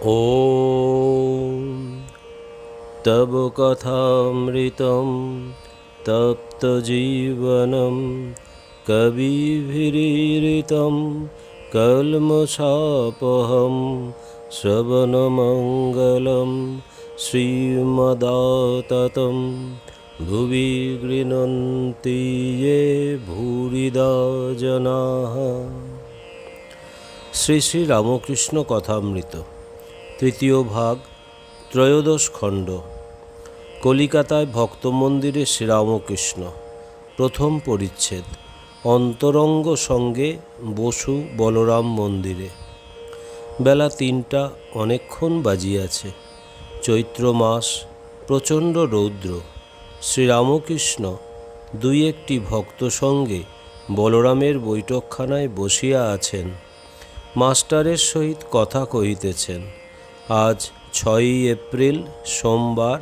ॐ तव कथामृतं तप्तजीवनं कविभिरीरितं कल्मषापहं श्रवणमङ्गलं श्रीमदाततं भुवि गृह्णन्ति ये भूरिदा जनाः। শ্রী শ্রী রামকৃষ্ণ কথামৃত তৃতীয় ভাগ, ত্রয়োদশ খণ্ড। কলিকাতায় ভক্ত মন্দিরে শ্রীরামকৃষ্ণ, প্রথম পরিচ্ছেদ। অন্তরঙ্গ সঙ্গে বসু বলরাম মন্দিরে। বেলা ৩টা অনেকক্ষণ বাজিয়াছে। চৈত্র মাস, প্রচণ্ড রৌদ্র। শ্রীরামকৃষ্ণ দুই একটি ভক্ত সঙ্গে বলরামের বৈঠকখানায় বসিয়া আছেন। মাস্টারের সহিত কথা কহিতেছেন। আজ 6ই এপ্রিল, সোমবার,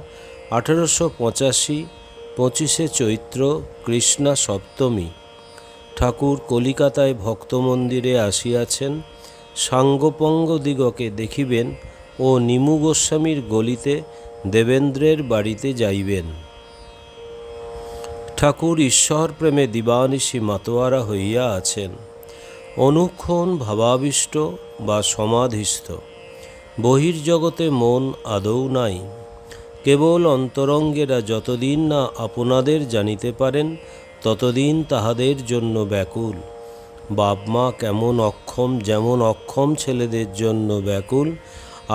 1885, 25শে চৈত্র, কৃষ্ণা সপ্তমী। ঠাকুর কলিকাতায় ভক্ত মন্দিরে আসিয়াছেন। সাঙ্গপঙ্গ দিগকে দেখিবেন ও নিমু গোস্বামীর গলিতে দেবেন্দ্রের বাড়িতে যাইবেন। ঠাকুর ঈশ্বর প্রেমে দিবানিশি মাতোয়ারা হইয়া আছেন। অনুক্ষণ ভাবাবিষ্ট বা সমাধিস্থ। বহির্জগতে মন আদৌ নাই। কেবল অন্তরঙ্গেরা যতদিন না আপনাদের জানিতে পারেন ততদিন তাহাদের জন্য ব্যাকুল। বাপ মা যেমন অক্ষম ছেলেদের জন্য ব্যাকুল,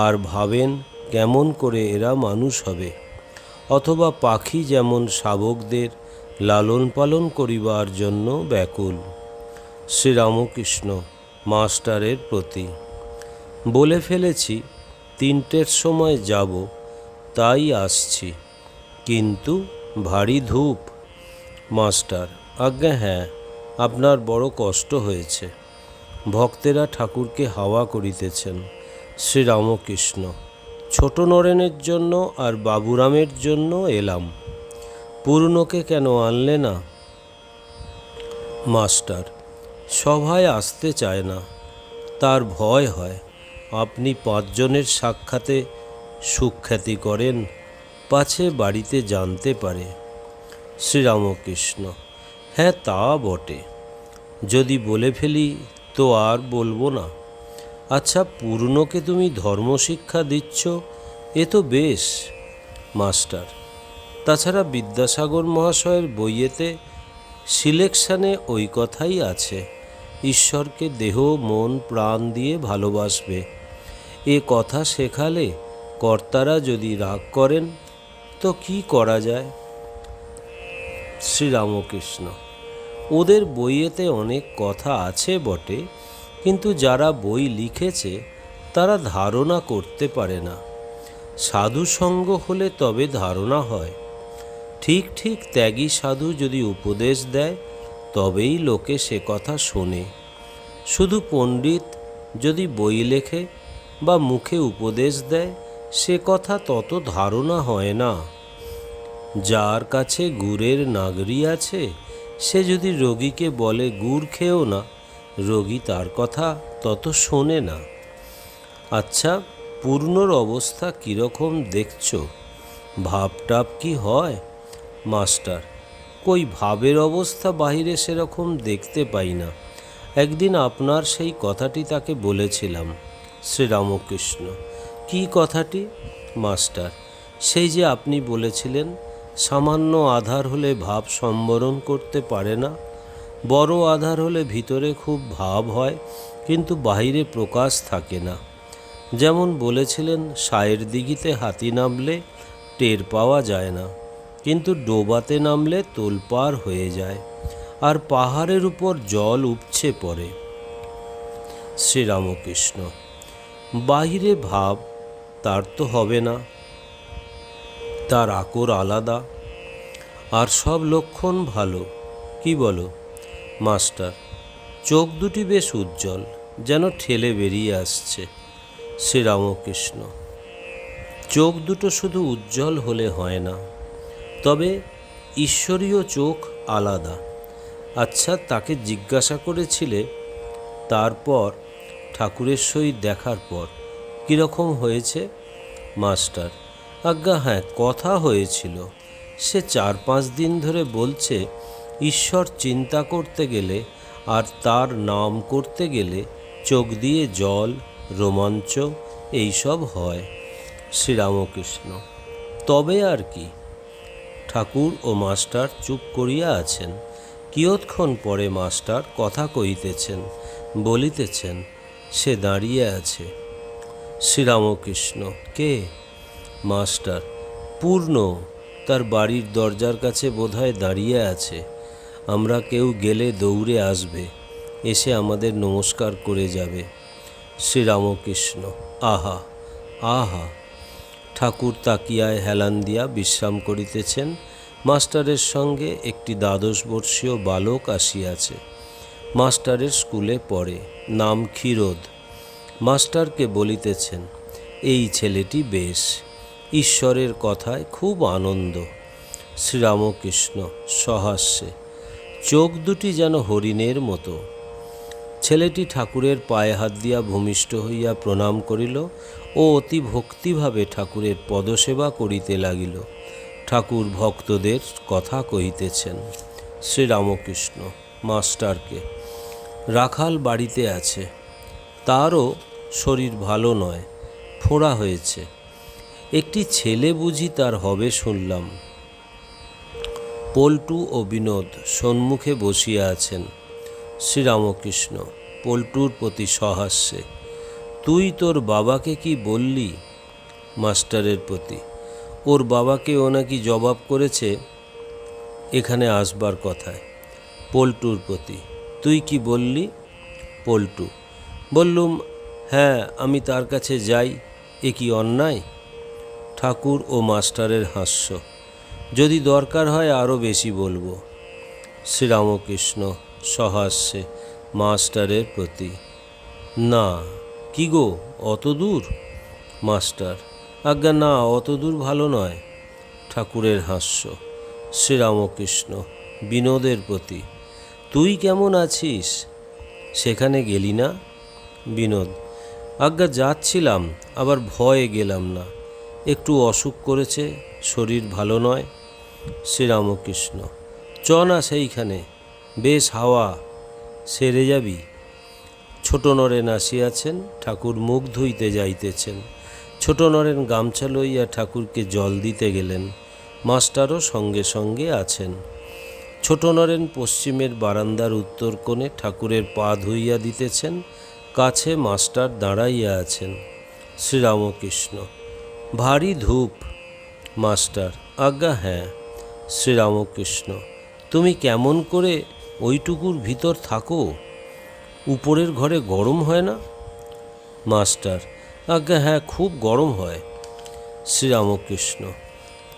আর ভাবেন কেমন করে এরা মানুষ হবে। অথবা পাখি যেমন শাবকদের লালন পালন করিবার জন্য ব্যাকুল। শ্রীরামকৃষ্ণ মাস্টারের প্রতি। বলে ফেলেছি 3টের সময় যাব, তাই আসছি, কিন্তু ভারী ধূপ। মাস্টার: আজ্ঞা হ্যাঁ, আপনার বড় কষ্ট হয়েছে। ভক্তেরা ঠাকুরকে হাওয়া করিতেছেন। শ্রীরামকৃষ্ণ: ছোট নরেনের জন্য আর বাবুরামের জন্য এলাম। পূর্ণকে কেন আনলে না? মাস্টার: সভায় আসতে চায় না, তার ভয় হয় আপনি 5 জনের সাক্ষাতে সুখ্যাতি করেন, পাছে বাড়িতে জানতে পারে। শ্রীরামকৃষ্ণ: হ্যাঁ, তা বটে। যদি বলে ফেলি তো আর বলবো না। আচ্ছা, পূর্ণকে তুমি ধর্মশিক্ষা দিচ্ছ, এ তো বেশ। মাস্টার: তাছাড়া বিদ্যাসাগর মহাশয়ের বইয়েতে সিলেকশানে ওই কথাই আছে, ঈশ্বরকে দেহ মন প্রাণ দিয়ে ভালোবাসবে। এ কথা শেখালে কর্তারা যদি রাগ করেন তো কি করা যায়? শ্রীরামকৃষ্ণ: ওদের বইয়েতে অনেক কথা আছে বটে, কিন্তু যারা বই লিখেছে তারা ধারণা করতে পারে না। সাধু সঙ্গ হলে তবে ধারণা হয়। ঠিক ঠিক ত্যাগী সাধু যদি উপদেশ দেয় তবেই লোকে সে কথা শোনে। শুধু পণ্ডিত যদি বই লেখে বা মুখে উপদেশ দেয় সে কথা তত ধারণা হয় না। যার কাছে গুড়ের নাগরি আছে সে যদি রোগীকে বলে গুড় খেও না, রোগী তার কথা তত শোনে না। আচ্ছা, পূর্ণর অবস্থা কীরকম দেখছ? ভাবটাপ কি হয়? মাস্টার: কই ভাবের অবস্থা বাহিরে সেরকম দেখতে পাই না। একদিন আপনার সেই কথাটি তাকে বলেছিলাম। শ্রীরামকৃষ্ণ: কি কথাটি? মাস্টার: সেই যে আপনি বলেছিলেন সামান্য আধার হলে ভাব সম্বরণ করতে পারে না, বড় আধার হলে ভিতরে খুব ভাব হয় কিন্তু বাহিরে প্রকাশ থাকে না। যেমন বলেছিলেন সায়ের দিঘিতে হাতি নামলে টের পাওয়া যায় না, কিন্তু ডোবাতে নামলে তোলপাড় হয়ে যায়, আর পাহাড়ের উপর জল উপচে পড়ে। শ্রীরামকৃষ্ণ: বাহিরে ভাব তার তো হবে না, তার আকর আলাদা, আর সব লক্ষণ ভালো, কি বলো? মাস্টার: চোখ দুটি বেশ উজ্জ্বল, যেন ঠেলে বেরিয়ে আসছে। শ্রীরামকৃষ্ণ: চোখ দুটো শুধু উজ্জ্বল হলে হয় না, তবে ঈশ্বরীয় চোখ আলাদা। আচ্ছা, তাকে জিজ্ঞাসা করেছিলে তারপর ঠাকুরের সহিত দেখার পর কীরকম হয়েছে? মাস্টার: আজ্ঞা হ্যাঁ, কথা হয়েছিল। সে 4-5 দিন ধরে বলছে ঈশ্বর চিন্তা করতে গেলে আর তার নাম করতে গেলে চোখ দিয়ে জল, রোমাঞ্চ এইসব হয়। শ্রীরামকৃষ্ণ: তবে আর কি? ঠাকুর ও মাস্টার চুপ করিয়া আছেন। কিয়ৎক্ষণ পরে মাস্টার কথা কহিতেছেন, বলিতেছেন। সে দাঁড়িয়ে আছে। শ্রীরামকৃষ্ণ: কে? মাস্টার: পূর্ণ, তার বাড়ির দরজার কাছে বোধহয় দাঁড়িয়ে আছে। আমরা কেউ গেলে দৌড়ে আসবে, এসে আমাদের নমস্কার করে যাবে। শ্রীরামকৃষ্ণ: আহা আহা। ঠাকুর তাকিয়ায় হেলান দিয়া বিশ্রাম করিতেছেন। মাস্টারের সঙ্গে একটি 12 বর্ষীয় বালক আসিয়াছে। মাস্টারের স্কুলে পড়ে, নাম ক্ষীরোদ। মাস্টারকে বলিতেছেন, এই ছেলেটি বেশ, ঈশ্বরের কথায় খুব আনন্দ। শ্রীরামকৃষ্ণ সহাস্যে: চোখ দুটি যেন হরিণের মতো। ছেলেটি ঠাকুরের পায়ে হাত দিয়া ভূমিষ্ঠ হইয়া প্রণাম করিল ও অতি ভক্তিভাবে ঠাকুরের পদসেবা করিতে লাগিল। ঠাকুর ভক্তদের কথা কহিতেছেন। শ্রীরামকৃষ্ণ মাস্টারকে: রাখাল বাড়িতে আছে, তারও শরীর ভালো নয়, ফোঁড়া হয়েছে। একটি ছেলে বুঝি তার হবে শুনলাম। পল্টু ও বিনোদ সম্মুখে বসিয়া আছেন। শ্রীরামকৃষ্ণ পল্টুর প্রতি সহাস্যে: তুই তোর বাবাকে কি বললি? মাস্টারের প্রতি: ওর বাবাকে ও নাকি জবাব করেছে এখানে আসবার কথায়। পল্টুর প্রতি: তুই কি বললি? পল্টু: বললুম, হ্যাঁ আমি তার কাছে যাই, এ কি অন্যায়? ঠাকুর ও মাস্টারের হাস্য: যদি দরকার হয় আরও বেশি বলবো। শ্রীরামকৃষ্ণ সহাস্যে মাস্টারের প্রতি: না, কি গো, অত দূর? মাস্টার: আজ্ঞা না, অত দূর ভালো নয়। ঠাকুরের হাস্য। শ্রীরামকৃষ্ণ বিনোদের প্রতি: তুই কেমন আছিস? সেখানে গেলি না? বিনোদ: আজ্ঞা যাচ্ছিলাম, আবার ভয়ে গেলাম না। একটু অসুখ করেছে, শরীর ভালো নয়। শ্রীরামকৃষ্ণ: চ না সেইখানে, বেশ হাওয়া, সেরে যাবি। ছোট নরেন আসিয়াছেন। ঠাকুর মুখ ধুইতে যাইতেছেন। ছোট নরেন গামছা লইয়া ঠাকুরকে জল দিতে গেলেন। মাস্টারও সঙ্গে সঙ্গে আছেন। ছোট নরেন পশ্চিমের বারান্দার উত্তর কোণে ঠাকুরের পা ধুইয়া দিতেছেন। কাছে মাস্টার দাঁড়াইয়া আছেন। শ্রীরামকৃষ্ণ: ভারী ধূপ। মাস্টার: আজ্ঞা হ্যাঁ। শ্রীরামকৃষ্ণ: তুমি কেমন করে ওইটুকুর ভিতর থাকো? উপরের ঘরে গরম হয় না? মাস্টার: আজ্ঞা হ্যাঁ, খুব গরম হয়। শ্রীরামকৃষ্ণ: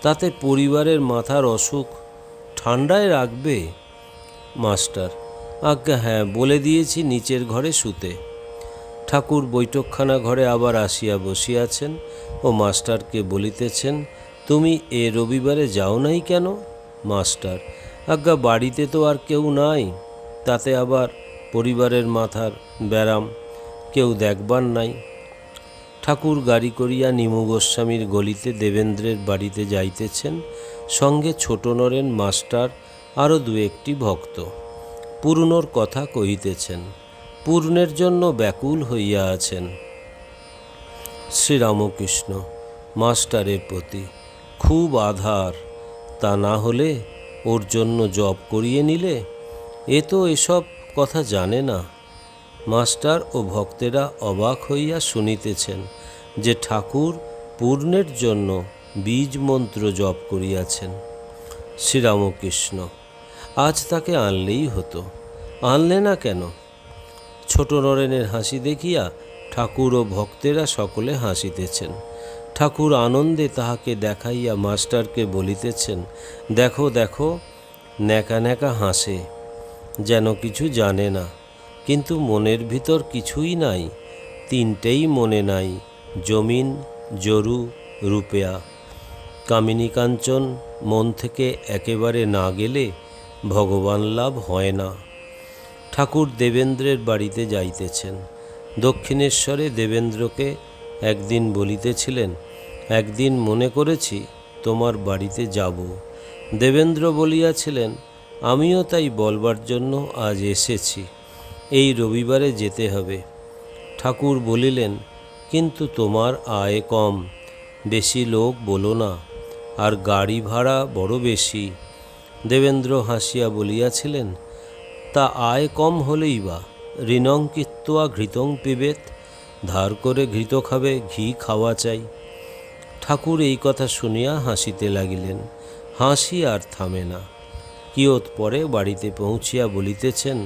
তাতে পরিবারের মাথার অসুখ, ঠান্ডায় রাখবে। মাস্টার: আজ্ঞা হ্যাঁ, বলে দিয়েছি নিচের ঘরে শুতে। ঠাকুর বৈঠকখানা ঘরে আবার আসিয়া বসিয়াছেন ও মাস্টারকে বলিতেছেন, তুমি এ রবিবারে যাও নাই কেন? মাস্টার: আজ্ঞা বাড়িতে তো আর কেউ নাই, তাতে আবার পরিবারের মাথার ব্যারাম, কেউ দেখবার নাই। ঠাকুর গাড়ি করিয়া নিমু গোস্বামীর গলিতে দেবেন্দ্রের বাড়িতে যাইতেছেন। সঙ্গে ছোট নরেন, মাস্টার, আরও 2-1টি ভক্ত। পূর্ণর কথা কহিতেছেন। পূর্ণের জন্য ব্যাকুল হইয়া আছেন। শ্রীরামকৃষ্ণ মাস্টারের প্রতি: খুব আধার, তা না হলে ওর জন্য জপ করিয়ে নিলে। এ তো এসব কথা জানে না। মাস্টার ও ভক্তেরা অবাক হইয়া শুনিতেছেন যে ঠাকুর পূর্ণের জন্য বীজ মন্ত্র জপ করিয়াছেন। শ্রীরামকৃষ্ণ: আজ তাকে আনলেই হতো, আনলে না কেন? ছোট নরেনের হাসি দেখিয়া ঠাকুর ও ভক্তেরা সকলে হাসিতেছেন। ঠাকুর আনন্দে তাহাকে দেখাইয়া মাস্টারকে বলিতেছেন, দেখো দেখো, ন্যাকা ন্যাকা হাসে, যেন কিছু জানে না, কিন্তু মনের ভিতর কিছুই নাই। 3টেই মনে নাই, জমিন, জরু, রূপেয়া। কামিনী কাঞ্চন মন থেকে একেবারে না গেলে ভগবান লাভ হয় না। ঠাকুর দেবেন্দ্রের বাড়িতে যাইতেছেন। দক্ষিণেশ্বরে দেবেন্দ্রকে একদিন বলিতেছিলেন, একদিন মনে করেছি তোমার বাড়িতে যাব। দেবেন্দ্র বলিয়াছিলেন, আমিও তাই বলবার জন্য আজ এসেছি, এই রবিবারে যেতে হবে। ঠাকুর বলিলেন, কিন্তু তোমার আয় কম, বেশি লোক বলো না, আর গাড়ি ভাড়া বড় বেশি। দেবেন্দ্র হাসিয়া বলিয়াছিলেন, তা আয় কম হলেই বা, ঋণং কৃত্বা ঘৃতং পিবেত, ধার করে ঘৃত খাবে, ঘি খাওয়া চাই। ঠাকুর এই কথা শুনিয়া হাসিতে লাগিলেন, হাসি আর থামে না। কিয়ৎ পরে বাড়িতে পৌঁছিয়া বলিতেছেন,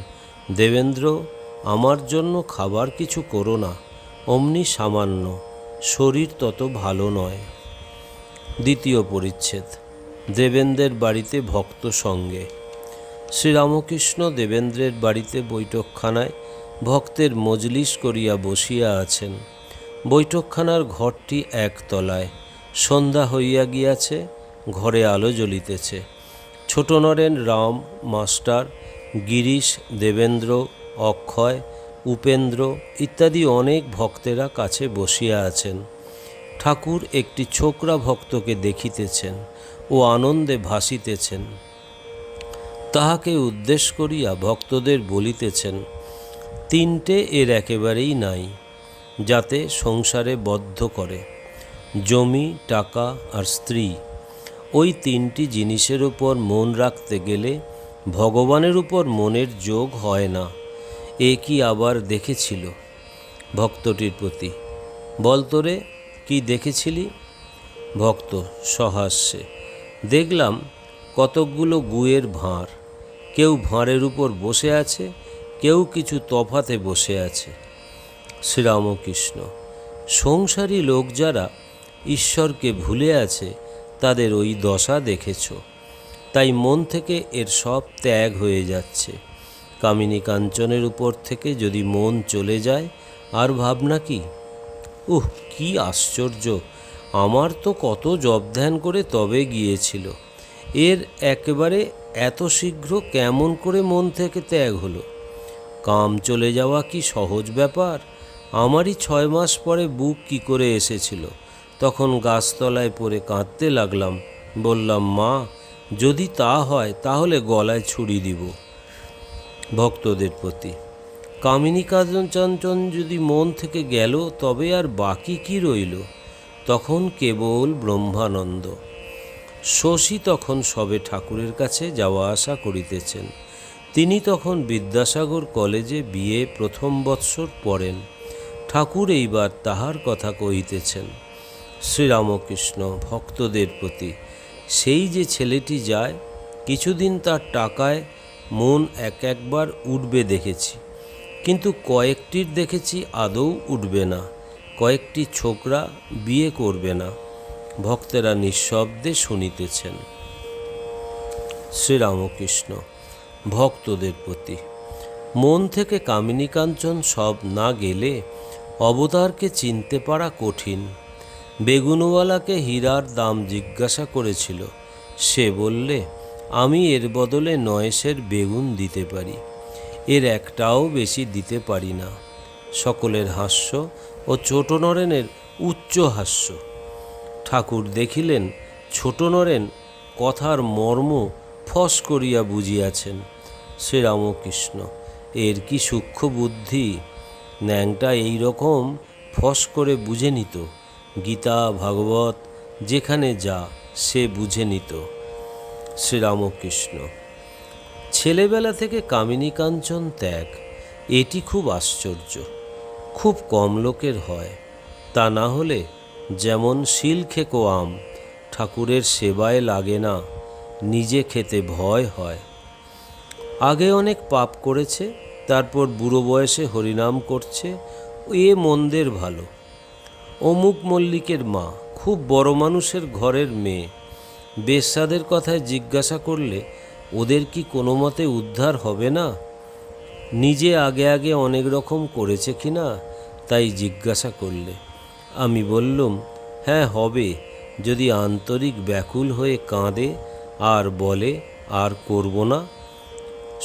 দেবেন্দ্র, আমার জন্য খাবার কিছু করো না, অমনি সামান্য, শরীর তত ভালো নয়। দ্বিতীয় পরিচ্ছেদ। দেবেন্দ্রের বাড়িতে ভক্ত সঙ্গে। শ্রীরামকৃষ্ণ দেবেন্দ্রের বাড়িতে বৈঠকখানায় ভক্তের মজলিস করিয়া বসিয়া আছেন। বৈঠকখানার ঘরটি একতলায়। সন্ধ্যা হইয়া গিয়াছে, ঘরে আলো জ্বলিতেছে। ছোট নরেন, রাম, মাস্টার, গিরিশ, দেবেন্দ্র, অক্ষয়, উপেন্দ্র ইত্যাদি অনেক ভক্তেরা কাছে বসিয়া আছেন। ঠাকুর একটি ছোকরা ভক্তকে দেখিতেছেন ও আনন্দে ভাসিতেছেন। তাহাকে উদ্দেশ্য করিয়া ভক্তদের বলিতেছেন, তিনটে এর একেবারেই নাই, যাতে সংসারে বদ্ধ করে, জমি, টাকা আর স্ত্রী। ওই তিনটি জিনিসের উপর মন রাখতে গেলে ভগবানের উপর মনের যোগ হয় না। এ কি আবার দেখেছিল? ভক্তটির প্রতি, বলতরে কি দেখেছিলি? ভক্ত সহাস্যে, দেখলাম কতকগুলো গুয়ের ভাঁড়, কেউ ভাঁড়ের উপর বসে আছে, কেউ কিছু তফাতে বসে আছে। শ্রীরামকৃষ্ণ, সংসারী লোক যারা ঈশ্বরকে ভুলে আছে, তাদের ওই দশা দেখেছ। তাই মন থেকে এর সব ত্যাগ হয়ে যাচ্ছে। কামিনী কাঞ্চনের উপর থেকে যদি মন চলে যায়, আর ভাবনা কি? কি আশ্চর্য! আমার তো কত জপ ধ্যান করে তবে গিয়েছিল, এর একেবারে এত শীঘ্র কেমন করে মন থেকে ত্যাগ হলো? কাম চলে যাওয়া কি সহজ ব্যাপার? আমারই 6 মাস পরে বুক কি করে এসেছিল। তখন গাছতলায় পড়ে কাঁদতে লাগলাম। বললাম, মা, যদি তা হয় তাহলে গলায় ছুরি দিব। ভক্তদের প্রতি, কামিনী কাঞ্চন যদি মন থেকে গেল, তবে আর বাকি কি রইল? তখন কেবল ব্রহ্মানন্দ। শশী তখন সবে ঠাকুরের কাছে যাওয়া আসা করিতেছেন। তিনি তখন বিদ্যাসাগর কলেজে বিএ প্রথম বৎসর পড়েন। ঠাকুর এইবার তাহার কথা কহিতেছেন। শ্রীরামকৃষ্ণ ভক্তদের প্রতি, সেই যে ছেলেটি যায়, কিছুদিন তার টাকায় মন একবার উঠবে দেখেছি, কিন্তু কয়েকটির দেখেছি আদৌ উঠবে না, কয়েকটি ছোকরা বিয়ে করবে না। ভক্তেরা নিঃশব্দে শুনিতেছেন। শ্রীরামকৃষ্ণ ভক্তদের প্রতি, মন থেকে কামিনী কাঞ্চন সব না গেলে অবতারকে চিনতে পারা কঠিন। বেগুনওয়ালাকে হীরার দাম জিজ্ঞাসা করেছিল। সে বললে, আমি এর বদলে 9 সের বেগুন দিতে পারি, এর একটাও বেশি দিতে পারি না। সকলের হাস্য ও ছোট নরেনের উচ্চ হাস্য। ঠাকুর দেখিলেন ছোট নরেন কথার মর্ম ফস করিয়া বুঝিয়াছেন। শ্রীরামকৃষ্ণ, এর কি সূক্ষ্ম বুদ্ধি! ন্যাংটা এই রকম ফস করে বুঝে নিত। গীতা, ভাগবত যেখানে যা, সে বুঝে নিত। শ্রীরামকৃষ্ণ, ছেলেবেলা থেকে কামিনী কাঞ্চন ত্যাগ, এটি খুব আশ্চর্য। খুব কম লোকের হয়। তা না হলে যেমন শিল খেকো আম, ঠাকুরের সেবায় লাগে না, নিজে খেতে ভয় হয়। আগে অনেক পাপ করেছে, তারপর বুড়ো বয়সে হরিনাম করছে, এ মন্দের ভালো। অমুক মল্লিকের মা খুব বড় মানুষের ঘরের মেয়ে। বেশ্যাদের কথায় জিজ্ঞাসা করলে ওদের কি কোনো মতে উদ্ধার হবে না? নিজে আগে আগে অনেক রকম করেছে কি না, তাই জিজ্ঞাসা করলে। আমি বললুম, হ্যাঁ হবে, যদি আন্তরিক ব্যাকুল হয়ে কাঁদে আর বলে আর করব না।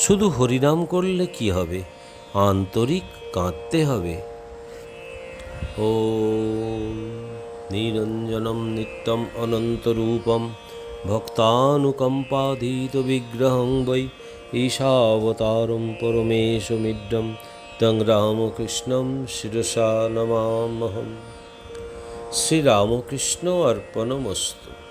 শুধু হরিনাম করলে কি হবে? আন্তরিক কাঁদতে হবে। ॐ निरञ्जनं नित्यम् अनन्तरूपं भक्तानुकम्पातीतविग्रहं वै ईशावतारं परमेशमिड्डं तं रामकृष्णं शिरसा नमामहम्। শ্রীরামকৃষ্ণ অর্পণমস্তু।